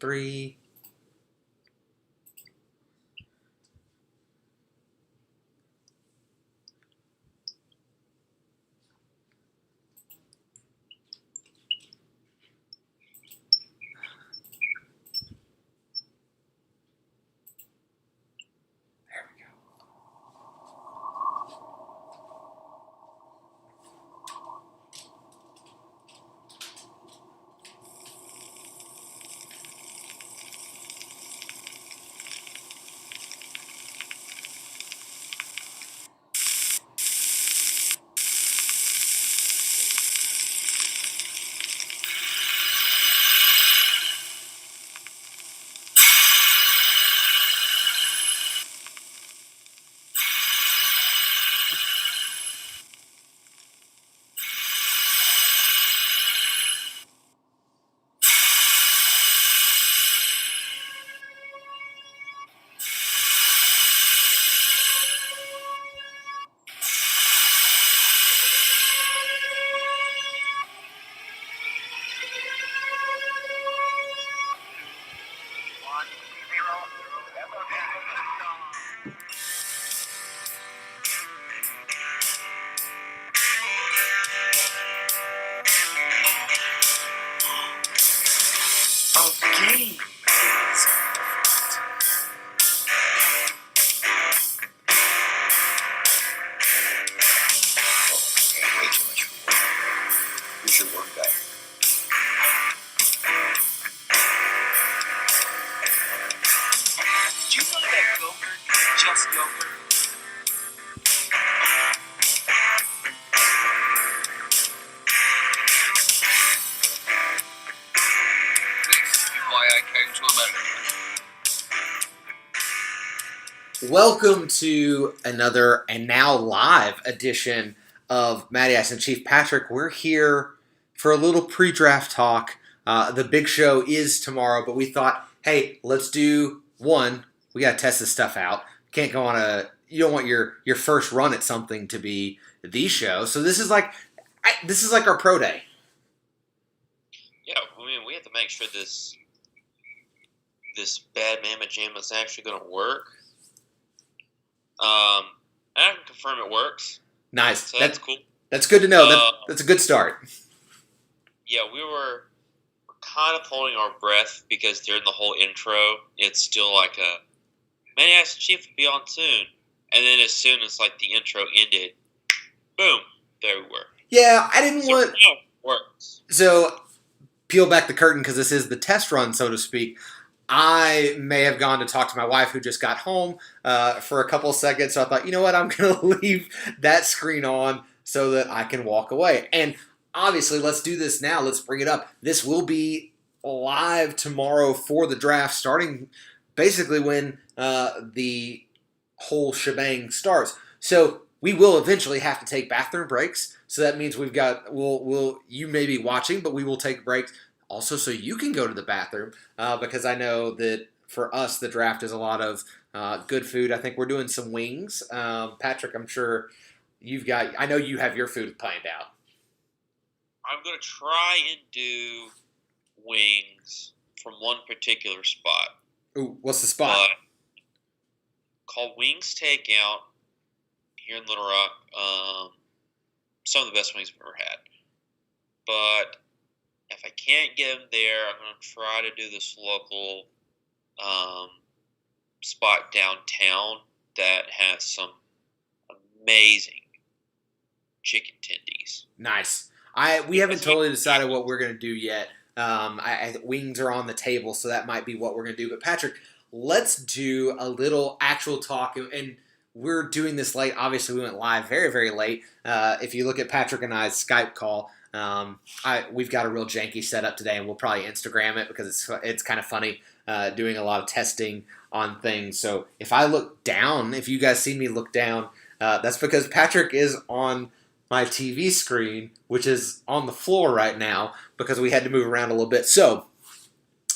3. Okay. Way too much work. You should work that. Did you know that yogurt is just yogurt? This is why I came to America. Welcome to another and now live edition of Mattyice and Chief Patrick. We're here for a little pre-draft talk. The big show is tomorrow, but we thought, hey, let's do one. We got to test this stuff out. Can't go on you don't want your first run at something to be the show. So this is like our pro day. Yeah, I mean, we have to make sure this bad mamma jam is actually going to work. I can confirm it works. Nice. So that's cool. That's good to know. That's a good start. Yeah, we're kind of holding our breath because during the whole intro, it's still like Mattyice Chief will be on soon. And then as soon as like the intro ended, boom, there we were. Yeah, I didn't want... No, works. So, peel back the curtain because this is the test run, so to speak. I may have gone to talk to my wife who just got home for a couple of seconds. So I thought, you know what, I'm going to leave that screen on so that I can walk away. And obviously, let's do this now. Let's bring it up. This will be live tomorrow for the draft, starting basically when the whole shebang starts. So we will eventually have to take bathroom breaks. So that means you may be watching, but we will take breaks. Also, so you can go to the bathroom, because I know that for us, the draft is a lot of good food. I think we're doing some wings. Patrick, I'm sure I know you have your food planned out. I'm going to try and do wings from one particular spot. Ooh, what's the spot? Called Wings Takeout here in Little Rock. Some of the best wings I've ever had. But if I can't get them there, I'm going to try to do this local spot downtown that has some amazing chicken tendies. Nice. We haven't totally decided what we're going to do yet. Wings are on the table, so that might be what we're going to do. But Patrick, let's do a little actual talk. And we're doing this late. Obviously, we went live very, very late. If you look at Patrick and I's Skype call, we've got a real janky setup today, and we'll probably Instagram it because it's kind of funny doing a lot of testing on things. So if I look down, if you guys see me look down, that's because Patrick is on my TV screen, which is on the floor right now because we had to move around a little bit. So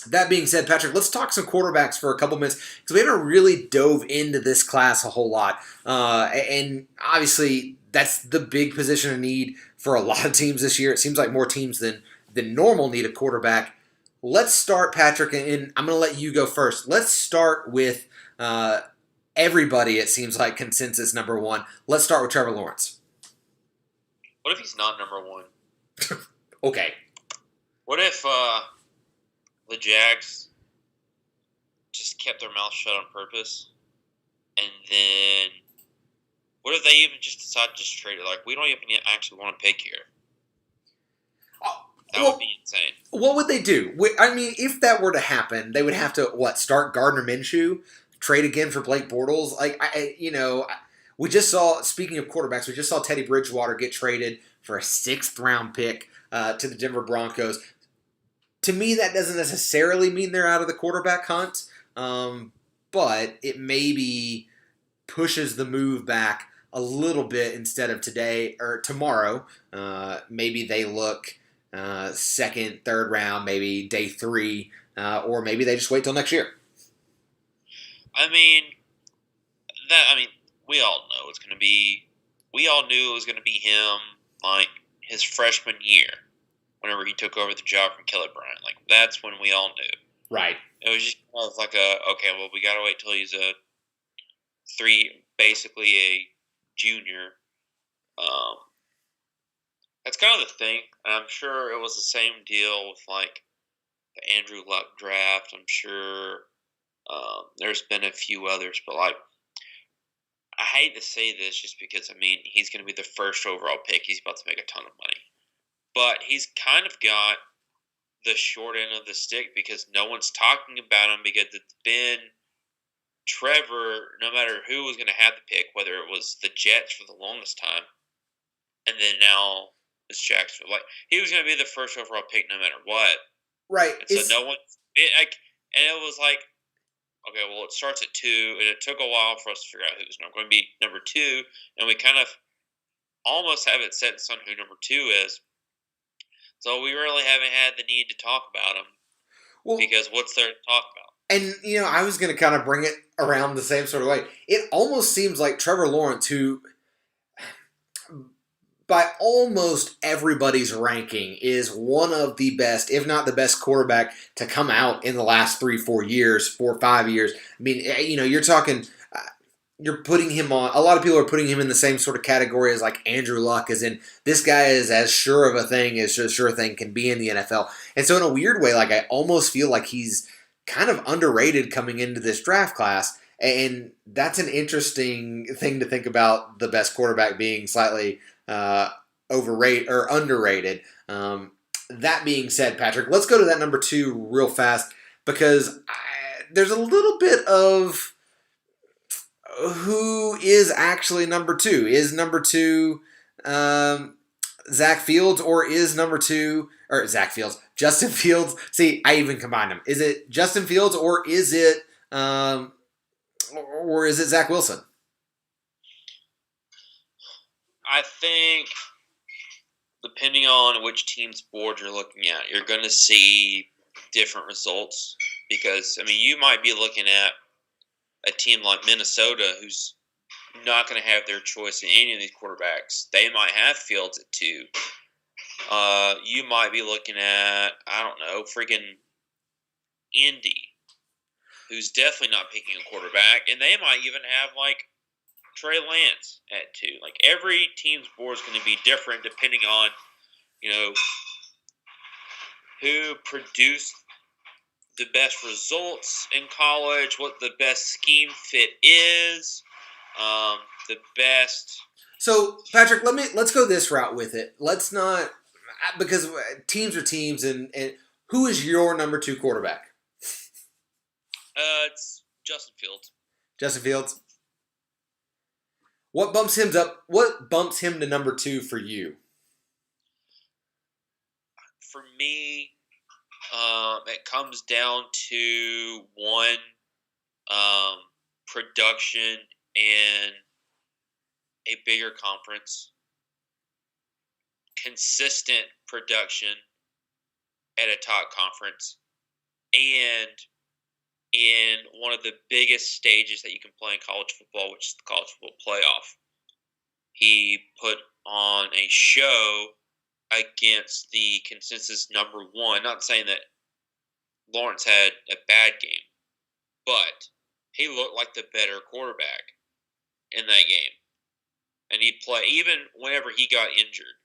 that being said, Patrick, let's talk some quarterbacks for a couple minutes because we haven't really dove into this class a whole lot. And obviously, that's the big position of need for a lot of teams this year. It seems like more teams than normal need a quarterback. let's start, Patrick, and I'm going to let you go first. Let's start with everybody, it seems like, consensus number one. Let's start with Trevor Lawrence. What if he's not number one? Okay. What if the Jags just kept their mouth shut on purpose? And then what if they even just decide to just trade it? Like, we don't even actually want to pick here. That would be insane. What would they do? I mean, if that were to happen, they would have to, start Gardner Minshew, trade again for Blake Bortles? Like, we just saw, speaking of quarterbacks, we just saw Teddy Bridgewater get traded for a 6th-round pick to the Denver Broncos. To me, that doesn't necessarily mean they're out of the quarterback hunt, but it maybe pushes the move back a little bit instead of today or tomorrow. Maybe they look 2nd, 3rd round, maybe day 3, or maybe they just wait till next year. I mean, we all know it's going to be. We all knew it was going to be him, like his freshman year, whenever he took over the job from Kelly Bryant. Like, that's when we all knew. Right. It was just kind of like okay, well, we got to wait till he's basically a junior. That's kind of the thing. And I'm sure it was the same deal with like the Andrew Luck draft. I'm sure there's been a few others, but like, I hate to say this just because, he's going to be the first overall pick. He's about to make a ton of money. But he's kind of got the short end of the stick because no one's talking about him because it's been Trevor, no matter who was going to have the pick, whether it was the Jets for the longest time, and then now it's Jacksonville. Like, he was going to be the first overall pick no matter what. Right. And so no one, and it was like, okay, well, it starts at 2, and it took a while for us to figure out who's going to be number 2, and we kind of almost have it set in stone who number 2 is. So we really haven't had the need to talk about him because what's there to talk about? And, I was going to kind of bring it around the same sort of way. It almost seems like Trevor Lawrence, who, by almost everybody's ranking, is one of the best, if not the best quarterback to come out in the last 4 years, 4 or 5 years. I mean, you're talking, you're putting him on, a lot of people are putting him in the same sort of category as like Andrew Luck, as in this guy is as sure of a thing as a sure thing can be in the NFL. And so in a weird way, like, I almost feel like he's kind of underrated coming into this draft class. And that's an interesting thing to think about, the best quarterback being slightly overrated or underrated. That being said, Patrick, let's go to that number 2 real fast because there's a little bit of who is actually number 2. Is number 2 Zach Fields, or is number 2 or Zach Fields, Justin Fields? See, I even combined them. Is it Justin Fields, or is it Zach Wilson? I think, depending on which team's board you're looking at, you're going to see different results. Because, you might be looking at a team like Minnesota who's not going to have their choice in any of these quarterbacks. They might have Fields at 2. You might be looking at, I don't know, freaking Indy, who's definitely not picking a quarterback. And they might even have, like, Trey Lance at 2. Like, every team's board is going to be different depending on, who produced the best results in college, what the best scheme fit is, the best. So, Patrick, let's go this route with it. Let's not, because teams are teams, and who is your number 2 quarterback? It's Justin Fields. Justin Fields. What bumps him up? What bumps him to number 2 for you? For me, it comes down to one, production in a bigger conference, consistent production at a top conference, and in one of the biggest stages that you can play in college football, which is the college football playoff. He put on a show against the consensus number 1. Not saying that Lawrence had a bad game, but he looked like the better quarterback in that game. And he'd play, even whenever he got injured,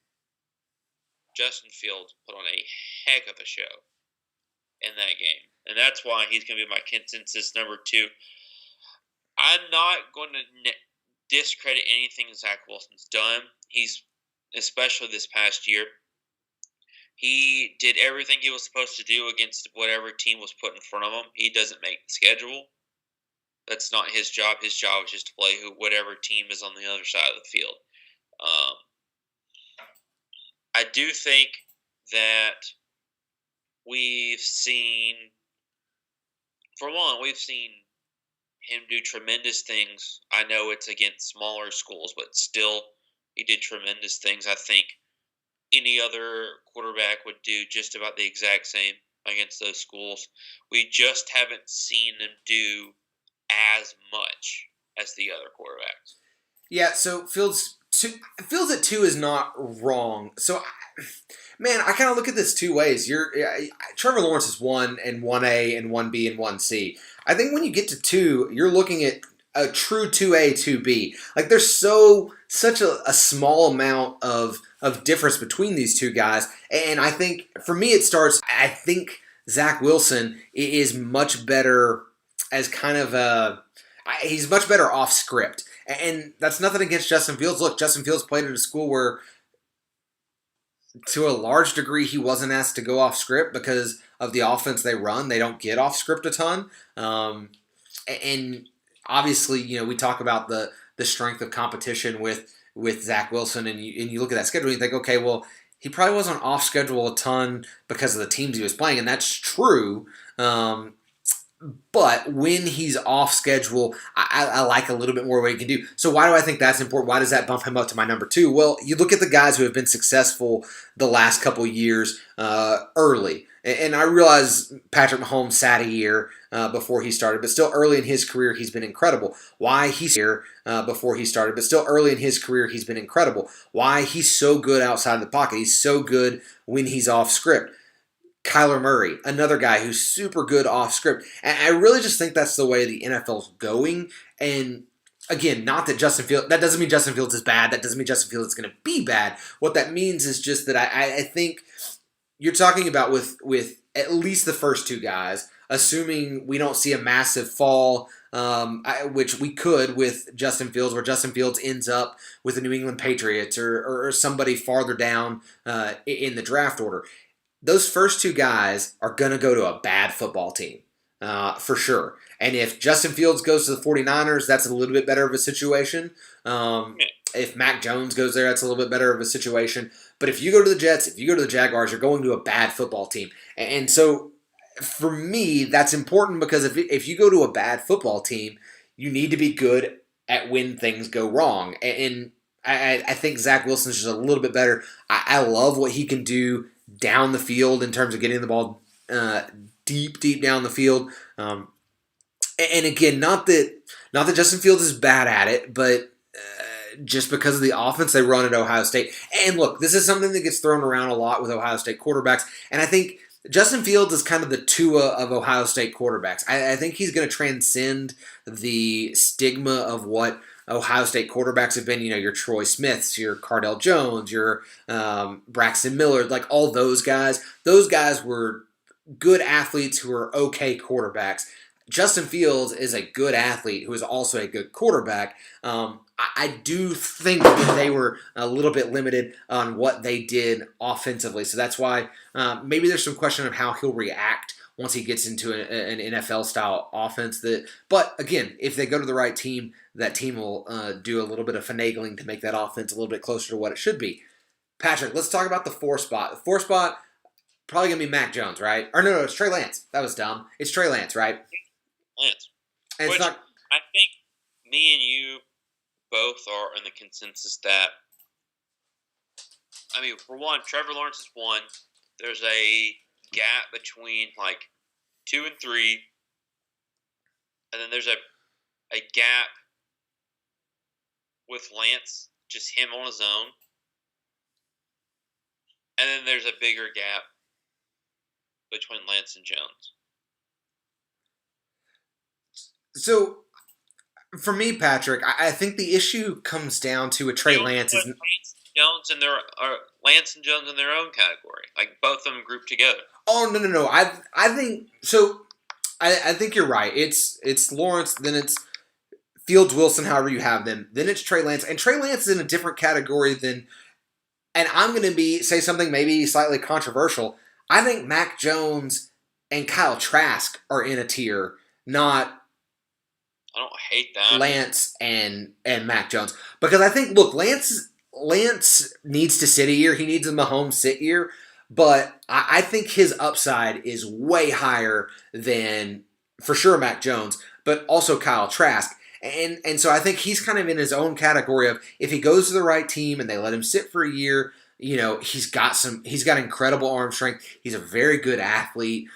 Justin Fields put on a heck of a show in that game. And that's why he's going to be my consensus number 2. I'm not going to discredit anything Zach Wilson's done. He's, especially this past year, he did everything he was supposed to do against whatever team was put in front of him. He doesn't make the schedule. That's not his job. His job is just to play whatever team is on the other side of the field. I do think that we've seen him do tremendous things. I know it's against smaller schools, but still, he did tremendous things. I think any other quarterback would do just about the exact same against those schools. We just haven't seen them do as much as the other quarterbacks. Yeah, so Fields at 2 is not wrong. So, man, I kind of look at this 2 ways. Trevor Lawrence is 1 and 1A and 1B and 1C. I think when you get to 2, you're looking at a true 2A, 2B. Like, there's such a small amount of difference between these 2 guys. And I think, for me, I think Zach Wilson is much better as kind of he's much better off script. And that's nothing against Justin Fields. Look, Justin Fields played at a school where, to a large degree, he wasn't asked to go off script because of the offense they run. They don't get off script a ton. And obviously, we talk about the strength of competition with Zach Wilson, and you look at that schedule and you think, okay, well, he probably wasn't off schedule a ton because of the teams he was playing, and that's true. But when he's off schedule, I like a little bit more what he can do. So why do I think that's important? Why does that bump him up to my number 2? Well, you look at the guys who have been successful the last couple years early. And I realize Patrick Mahomes sat a year before he started, but still early in his career, he's been incredible. Why he's here before he started, but still early in his career, he's been incredible. Why he's so good outside of the pocket. He's so good when he's off script. Kyler Murray, another guy who's super good off script. And I really just think that's the way the NFL's going. And again, not that that doesn't mean Justin Fields is bad. That doesn't mean Justin Fields is going to be bad. What that means is just that I think you're talking about with at least the first 2 guys, assuming we don't see a massive fall, which we could with Justin Fields, where Justin Fields ends up with the New England Patriots or somebody farther down in the draft order. Those first 2 guys are going to go to a bad football team, for sure. And if Justin Fields goes to the 49ers, that's a little bit better of a situation. If Mac Jones goes there, that's a little bit better of a situation. But if you go to the Jets, if you go to the Jaguars, you're going to a bad football team. And so, for me, that's important because if you go to a bad football team, you need to be good at when things go wrong. And I think Zach Wilson's just a little bit better. I love what he can do down the field in terms of getting the ball deep down the field. And again, not that Justin Fields is bad at it, but just because of the offense they run at Ohio State. And look, this is something that gets thrown around a lot with Ohio State quarterbacks. And I think Justin Fields is kind of the Tua of Ohio State quarterbacks. I think he's going to transcend the stigma of what Ohio State quarterbacks have been. Your Troy Smiths, your Cardell Jones, your Braxton Miller, like all those guys. Those guys were good athletes who were okay quarterbacks. Justin Fields is a good athlete who is also a good quarterback. I do think that they were a little bit limited on what they did offensively. So that's why maybe there's some question of how he'll react once he gets into an NFL-style offense. But again, if they go to the right team, that team will do a little bit of finagling to make that offense a little bit closer to what it should be. Patrick, let's talk about the 4 spot. The 4 spot, probably going to be Mac Jones, right? Or no, it's Trey Lance. That was dumb. It's Trey Lance, right? Lance. And Which it's not, I think me and you both are in the consensus that, for one, Trevor Lawrence is 1. There's a gap between 2 and 3, and then there's a gap with Lance, just him on his own, and then there's a bigger gap between Lance and Jones. So for me, Patrick, I think the issue comes down to a Trey You also Lance put is. Lance and Jones in their own category, like both of them grouped together. Oh no! I think so. I think you're right. It's Lawrence, then it's Fields, Wilson, however you have them. Then it's Trey Lance, and Trey Lance is in a different category than. And I'm going to say something maybe slightly controversial. I think Mac Jones and Kyle Trask are in a tier, not I don't hate that. Lance and Mac Jones, because I think Lance needs to sit a year. He needs a Mahomes sit year, but I think his upside is way higher than for sure Mac Jones, but also Kyle Trask. And so I think he's kind of in his own category of if he goes to the right team and they let him sit for a year, he's got incredible arm strength. He's a very good athlete.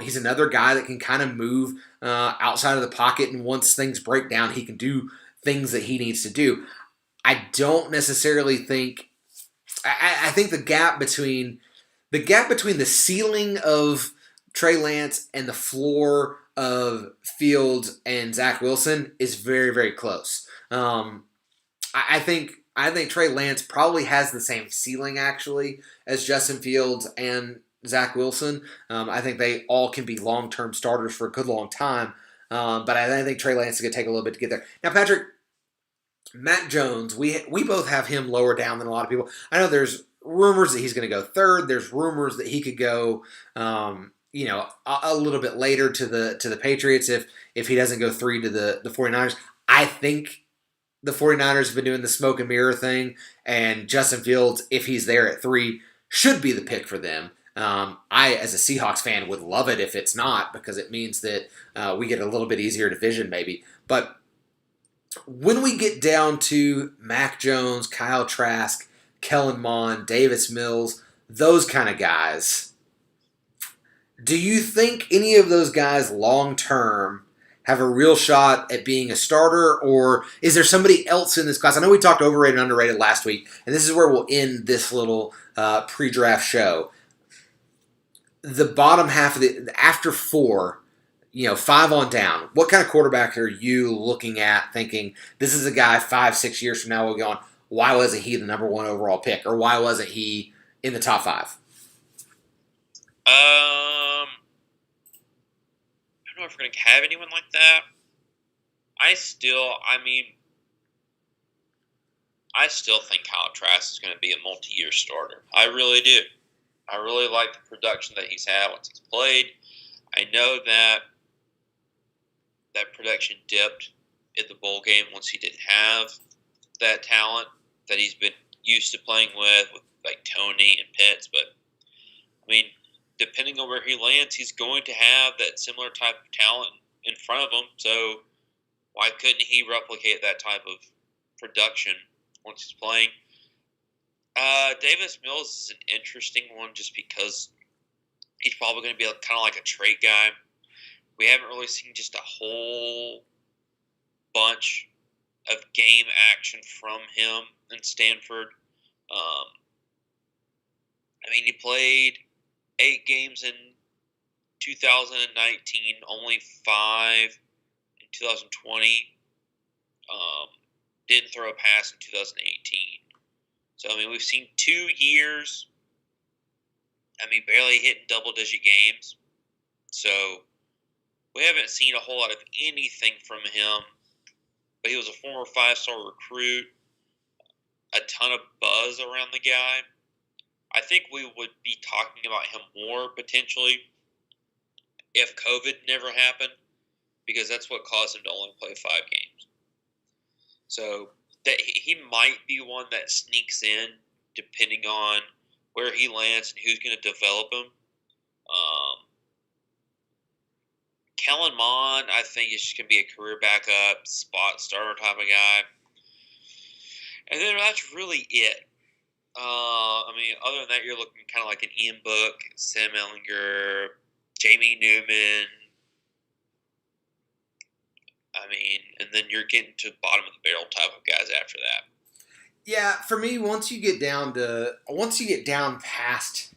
He's another guy that can kind of move outside of the pocket, and once things break down, he can do things that he needs to do. I don't necessarily think. I think the gap between the ceiling of Trey Lance and the floor of Fields and Zach Wilson is very, very close. I think Trey Lance probably has the same ceiling actually as Justin Fields and Zach Wilson. I think they all can be long-term starters for a good long time. But I think Trey Lance is going to take a little bit to get there. Now, Patrick, Matt Jones, we both have him lower down than a lot of people. I know there's rumors that he's going to go third. There's rumors that he could go, a little bit later to the Patriots if he doesn't go 3 to the 49ers. I think the 49ers have been doing the smoke and mirror thing, and Justin Fields, if he's there at 3, should be the pick for them. I, as a Seahawks fan, would love it if it's not, because it means that we get a little bit easier division maybe. But when we get down to Mac Jones, Kyle Trask, Kellen Mond, Davis Mills, those kind of guys, do you think any of those guys long term have a real shot at being a starter, or is there somebody else in this class? I know we talked overrated and underrated last week, and this is where we'll end this little pre-draft show. The bottom half of after 4, 5 on down, what kind of quarterback are you looking at thinking this is a guy 5-6 years from now we'll go on, why wasn't he the number 1 overall pick, or why wasn't he in the top 5? I don't know if we're going to have anyone like that. I still think Kyle Trask is going to be a multi-year starter. I really do. I really like the production that he's had once he's played. I know that production dipped in the bowl game once he didn't have that talent that he's been used to playing with like Tony and Pitts. But, depending on where he lands, he's going to have that similar type of talent in front of him. So why couldn't he replicate that type of production once he's playing? Davis Mills is an interesting one just because he's probably going to be kind of like a trade guy. We haven't really seen just a whole bunch of game action from him in Stanford. He played 8 games in 2019, only 5 in 2020. Didn't throw a pass in 2018. So, we've seen 2 years, barely hitting double-digit games. So, we haven't seen a whole lot of anything from him. But he was a former 5-star recruit. A ton of buzz around the guy. I think we would be talking about him more, potentially, if COVID never happened. Because that's what caused him to only play 5 games. So, that he might be one that sneaks in, depending on where he lands and who's going to develop him. Kellen Mond, I think, is just going to be a career backup, spot starter type of guy. And then that's really it. Other than that, you're looking kind of like an Ian Book, Sam Ellinger, Jamie Newman. And then you're getting to bottom of the barrel type of guys after that. Yeah, for me, once you get down past,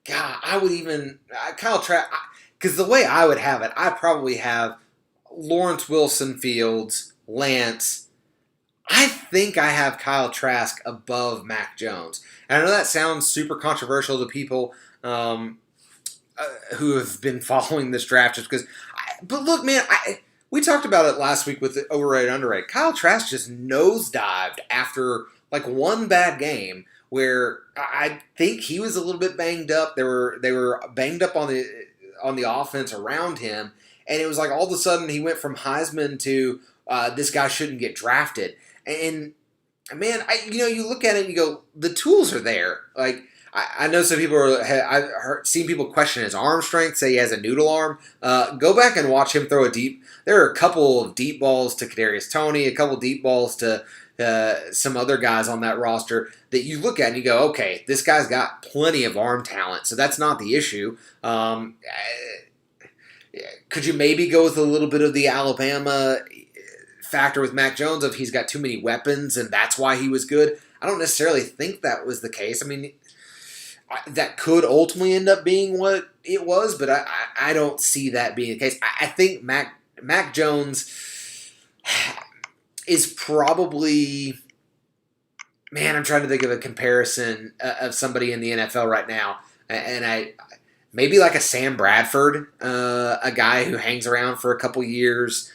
God, I would even Kyle Trask, because the way I would have it, I probably have Lawrence Wilson Fields, Lance. I think I have Kyle Trask above Mac Jones. And I know that sounds super controversial to people who have been following this draft just because. But look, man, we talked about it last week with the overrated, underrated. Kyle Trask just nosedived after like one bad game where I think he was a little bit banged up. They were banged up on the offense around him, and it was like all of a sudden he went from Heisman to this guy shouldn't get drafted. And man, you look at it and you go, the tools are there. Like I know some people I've seen people question his arm strength, say he has a noodle arm. Go back and watch him throw a deep. There are a couple of deep balls to Kadarius Toney, a couple deep balls to some other guys on that roster that you look at and you go, okay, this guy's got plenty of arm talent, so that's not the issue. Could you maybe go with a little bit of the Alabama factor with Mac Jones of he's got too many weapons and that's why he was good? I don't necessarily think that was the case. I mean, that could ultimately end up being what it was, but I don't see that being the case. I think Mac Jones is probably, man, I'm trying to think of a comparison of somebody in the NFL right now, and maybe like a Sam Bradford, a guy who hangs around for a couple years,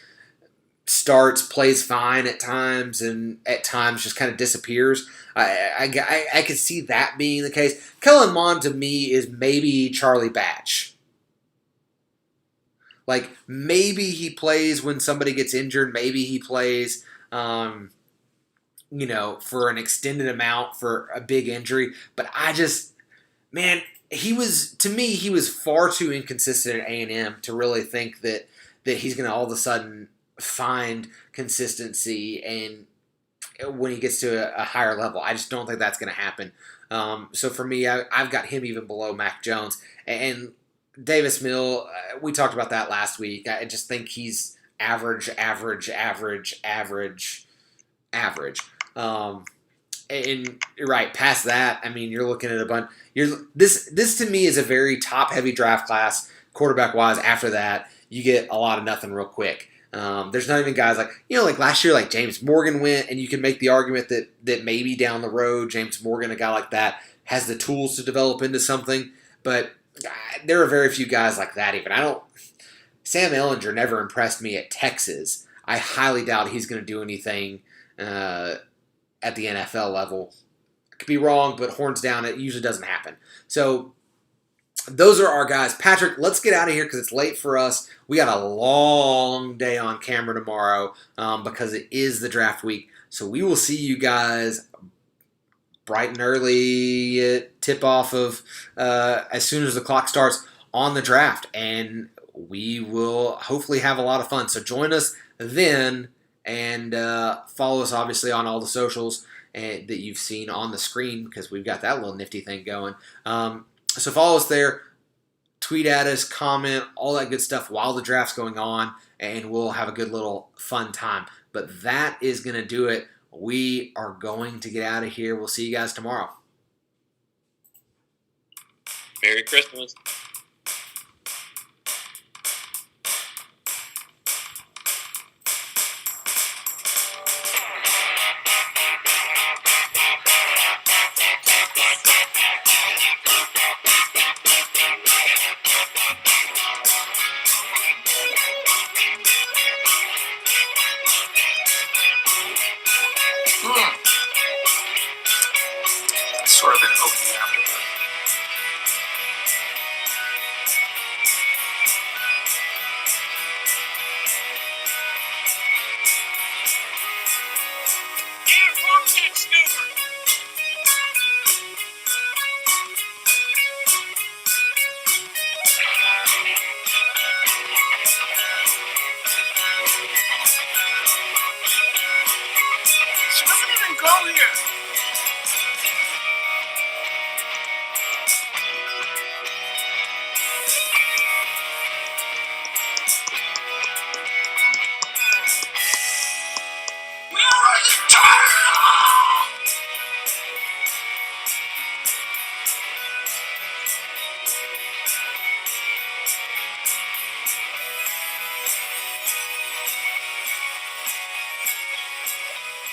starts, plays fine at times, and at times just kind of disappears. I could see that being the case. Kellen Mond to me is maybe Charlie Batch. Like maybe he plays when somebody gets injured. Maybe he plays, for an extended amount for a big injury. But he was far too inconsistent at A&M to really think that he's going to all of a sudden find consistency and when he gets to a higher level. I just don't think that's going to happen. So for me, I've got him even below Mac Jones. And Davis Mill, we talked about that last week. I just think he's average. And you're right, past that, I mean, you're looking at a bunch. This to me is a very top-heavy draft class, quarterback-wise. After that, you get a lot of nothing real quick. There's not even guys like last year, like James Morgan went, and you can make the argument that maybe down the road, James Morgan, a guy like that, has the tools to develop into something. But there are very few guys like that even. Sam Ehlinger never impressed me at Texas. I highly doubt he's going to do anything at the NFL level. I could be wrong, but horns down, it usually doesn't happen. So those are our guys. Patrick, let's get out of here because it's late for us. We got a long day on camera tomorrow because it is the draft week. So we will see you guys bright and early tip-off of as soon as the clock starts on the draft. And we will hopefully have a lot of fun. So join us then and follow us, obviously, on all the socials that you've seen on the screen because we've got that little nifty thing going. So follow us there, tweet at us, comment, all that good stuff while the draft's going on, and we'll have a good little fun time. But that is going to do it. We are going to get out of here. We'll see you guys tomorrow. Merry Christmas.